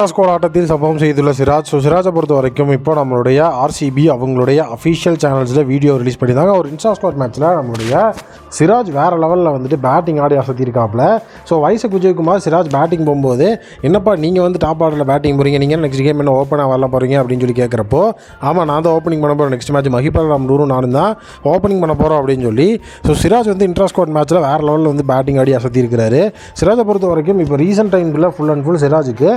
Score ஆட்டத்தில் சம்பவம் செய்துள்ள சிராஜ். சிராஜை பொறுத்த வரைக்கும் இப்போ நம்மளுடைய ஆர்சிபி அவங்களுடைய அஃபிஷியல் சேனல்ஸில் வீடியோ ரிலீஸ் பண்ணியிருந்தாங்க. ஒரு இன்ஸ்டா ஸ்குவாட் மேட்ச்சில் நம்மளுடைய சிராஜ் வேறு லெவலில் வந்துட்டு பேட்டிங் ஆடி அசத்தியிருக்காப்புல. ஸோ வைசக் விஜயகுமார் சிராஜ் பேட்டிங் போகும்போது, என்னப்பா நீங்கள் வந்து டாப் ஆர்டரில் பேட்டிங் போகிறீங்க, நீங்கள் நெக்ஸ்ட் கேம் என்ன ஓப்பனாக வரல போகிறீங்க அப்படின்னு சொல்லி கேட்குறப்போ, ஆமாம் நான் தான் ஓப்பனிங் பண்ண போகிறேன், நெக்ஸ்ட் மேட்ச் மஹிபால் ராம்லூரும் நானும் தான் ஓப்பனிங் பண்ண போகிறோம் அப்படின்னு சொல்லி. ஸோ சிராஜ் வந்து இன்ட்ரா ஸ்குவாட் மேட்ச்சில் வேறு லெவலில் வந்து பேட்டிங் ஆடி அசத்தியிருக்கிறாரு. சிராஜை பொறுத்த வரைக்கும் இப்போ ரீசெண்ட் டைமில் ஃபுல் அண்ட் ஃபுல் சிராஜுக்கு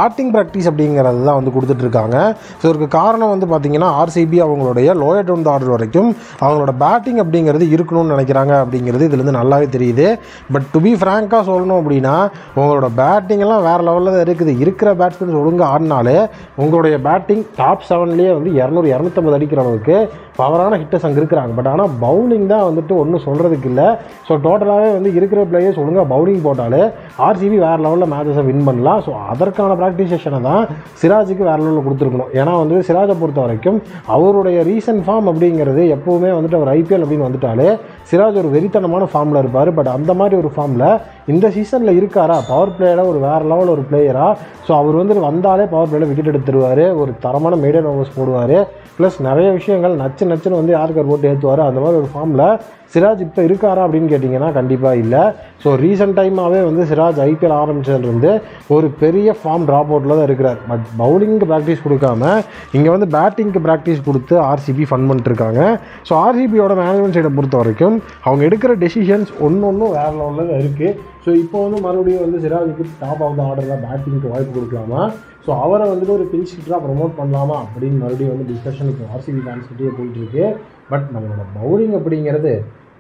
பேட்டிங் ப்ராக்டிஸ் அப்படிங்கிறது தான் வந்து கொடுத்துட்ருக்காங்க. ஸோ இதுக்கு காரணம் வந்து பார்த்திங்கன்னா ஆர்சிபி அவங்களுடைய லோயர் டவுன் ஆர்டர் வரைக்கும் அவங்களோட பேட்டிங் அப்படிங்கிறது இருக்கணும்னு நினைக்கிறாங்க அப்படிங்கிறது இதுலேருந்து நல்லாவே தெரியுது. பட் டு பி ஃப்ராங்காக சொல்லணும் அப்படின்னா, உங்களோட பேட்டிங் எல்லாம் வேறு லெவலில் தான் இருக்குது. இருக்கிற பேட்ஸ்மேன்ஸ் ஒழுங்காக ஆடினாலே உங்களுடைய பேட்டிங் டாப் 7லேயே வந்து 200-250 அடிக்கிற அளவுக்கு பவரான ஹிட்டர்ஸ் அங்கே இருக்கிறாங்க. பட் ஆனால் பவுலிங் தான் வந்துட்டு ஒன்றும் சொல்கிறதுக்கு இல்லை. ஸோ டோட்டலாகவே வந்து இருக்கிற பிளேயர்ஸ் ஒழுங்காக பவுலிங் போட்டாலே ஆர்சிபி வேறு லெவலில் மேட்சஸை வின் பண்ணலாம். ஸோ அதற்கான ப்ராக்டிஸ் செஷனை தான் சிராஜுக்கு வேறு லெவலில் கொடுத்துருக்கணும். ஏன்னா வந்து சிராஜை பொறுத்த வரைக்கும் அவருடைய ரீசன்ட் ஃபார்ம் அப்படிங்கிறது எப்போவுமே வந்துட்டு அவர் ஐபிஎல் அப்படின்னு வந்துட்டாலே சிராஜ் ஒரு வெறித்தனமான ஃபார்மில் இருப்பார். பட் அந்த மாதிரி ஒரு ஃபார்மில் இந்த சீசனில் இருக்காரா, பவர் பிளேயராக ஒரு வேறு லெவல் ஒரு பிளேயராக. ஸோ அவர் வந்து வந்தாலே பவர் பிளேயரில் விக்கெட் எடுத்துருவார், ஒரு தரமான மீடியம் ஓவர்ஸ் போடுவார், ப்ளஸ் நிறைய விஷயங்கள் நச்சுன்னு வந்து யாருக்கார் போட்டு ஏற்றுவார். அந்த மாதிரி ஒரு ஃபார்மில் சிராஜ் இப்போ இருக்காரா அப்படின்னு கேட்டிங்கன்னா கண்டிப்பாக இல்லை. ஸோ ரீசெண்ட் டைமாகவே வந்து சிராஜ் ஐபிஎல் ஆரம்பித்ததுலேருந்து ஒரு பெரிய ஃபார்ம் ட்ராப் அவுட்டில் தான் இருக்கிறார். பட் பவுலிங்க்கு ப்ராக்டிஸ் கொடுக்காம இங்கே வந்து பேட்டிங்க்கு ப்ராக்டிஸ் கொடுத்து ஆர்சிபி ஃபன் பண்ணிட்டுருக்காங்க. ஸோ ஆர்சிபியோட மேனேஜ்மெண்ட் சைடை பொறுத்த வரைக்கும் அவங்க எடுக்கிற டெசிஷன்ஸ் ஒன்று வேறு லெவலில் தான் இருக்குது. ஸோ இப்போ வந்து மறுபடியும் வந்து சிராஜுக்கு டாப் ஆஃப் த ஆர்டரில் பேட்டிங்க்கு வாய்ப்பு கொடுக்கலாமா, ஸோ அவரை வந்துட்டு ஒரு பின்ச் ஹிட்டராக ப்ரமோட் பண்ணலாமா அப்படின்னு மறுபடியும் வந்து டிஸ்கஷன் இப்போ ஆர்சிபி ஃபேன்ஸ்கிட்டே போயிட்டுருக்கு. பட் நம்மளோட பவுலிங் அப்படிங்கிறது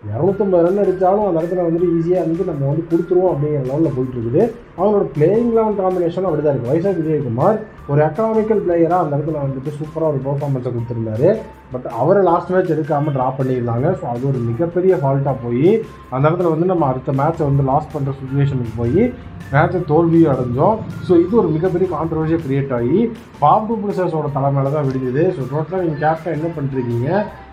250 ரன் அடித்தாலும் அந்த இடத்துல வந்துட்டு ஈஸியாக வந்துட்டு நம்ம வந்து கொடுத்துருவோம் அப்படிங்கிற லெவலில் போயிட்டுருக்குது. அவங்களோட பிளேயிங் லெவல் காம்பினேஷனும் அப்படி தான் இருக்குது. வைசக் விஜயகுமார் ஒரு எக்கனாமிக்கல் பிளேயராக அந்த இடத்துல வந்துட்டு சூப்பராக ஒரு பெர்ஃபார்மன்ஸை கொடுத்துருந்தாரு. பட் அவரை லாஸ்ட் மேட்ச் எடுக்காமல் ட்ராப் பண்ணியிருந்தாங்க. ஸோ அது ஒரு மிகப்பெரிய ஃபால்ட்டாக போய் அந்த இடத்துல வந்து நம்ம அடுத்த மேட்ச்சை வந்து லாஸ் பண்ணுற சுச்சுவேஷனுக்கு போய் மேட்ச்சை தோல்வியும் அடைஞ்சோம். ஸோ இது ஒரு மிகப்பெரிய கான்ட்ரவர்சியாக க்ரியேட் ஆகி பாப் டு பிளிசர்ஸோட தலைமையில தான் விடுது. ஸோ டோட்டலாக நீங்கள் கேப்டன் என்ன பண்ணிருக்கீங்க,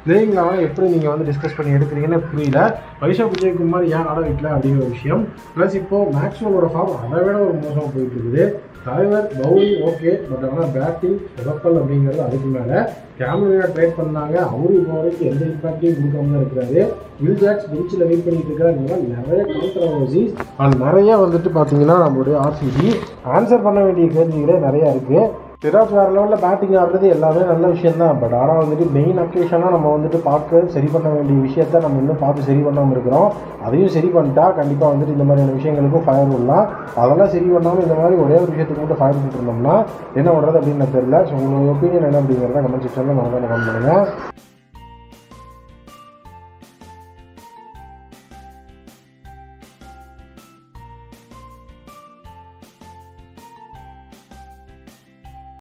பிளேயிங் லெவலில் எப்படி நீங்கள் வந்து டிஸ்கஸ் பண்ணி எடுக்கிறீங்கன்னு புரியல. வைசக் விஜயகுமார் ஏன் ஆட வைக்கல அப்படிங்கிற விஷயம். ப்ளஸ் இப்போது மேக்ஸ்வெலோட ஃபார்ம் அதை விட ஒரு மோசமாக போயிட்டு இருக்குது. தலைவர் பவுலிங் ஓகே, பட் ஆனால் பேட்டிங் சொதப்பல் அப்படிங்கிறது அதுக்கு மேலே. கேமரா ட்ரைட் பண்ணாங்க, அவரு இப்போ வரைக்கும் எந்த இம்பாக்டையும் கொடுக்காம தான் இருக்கிறாரு. வில் ஜாக்ஸ் பெஞ்சில் வெயிட் பண்ணிட்டு இருக்கிறாங்க. நிறைய கான்ட்ரவர்சிஸ் அண்ட் நிறைய வந்துட்டு பார்த்தீங்கன்னா நம்மளுடைய ஆர்சிபி ஆன்சர் பண்ண வேண்டிய கேள்விகளே நிறையா இருக்குது. சிராஜ் வேறு லெவலில் பேட்டிங் ஆடுறது எல்லாமே நல்ல விஷயம் தான். பட் ஆனால் வந்துட்டு மெயின் அக்கேஷனாக நம்ம வந்துட்டு பார்க்க சரி பண்ண வேண்டிய விஷயத்த நம்ம இன்னும் பார்த்து சரி பண்ணாமல் இருக்கிறோம். அதையும் சரி பண்ணிட்டா கண்டிப்பாக வந்துட்டு இந்த மாதிரியான விஷயங்களுக்கும் ஃபயர் விடலாம். அதெல்லாம் சரி பண்ணாமல் இந்த மாதிரி ஒரே ஒரு விஷயத்துக்கு மட்டும் ஃபயர் விட்டுருந்தோம்னா என்ன பண்ணுறது அப்படின்னு தெரியல. ஸோ உங்களோட ஒப்பீனியன் என்ன அப்படிங்கிறத கமெண்ட் செக்ஷனில் மறக்காம கமெண்ட் பண்ணுங்கள்.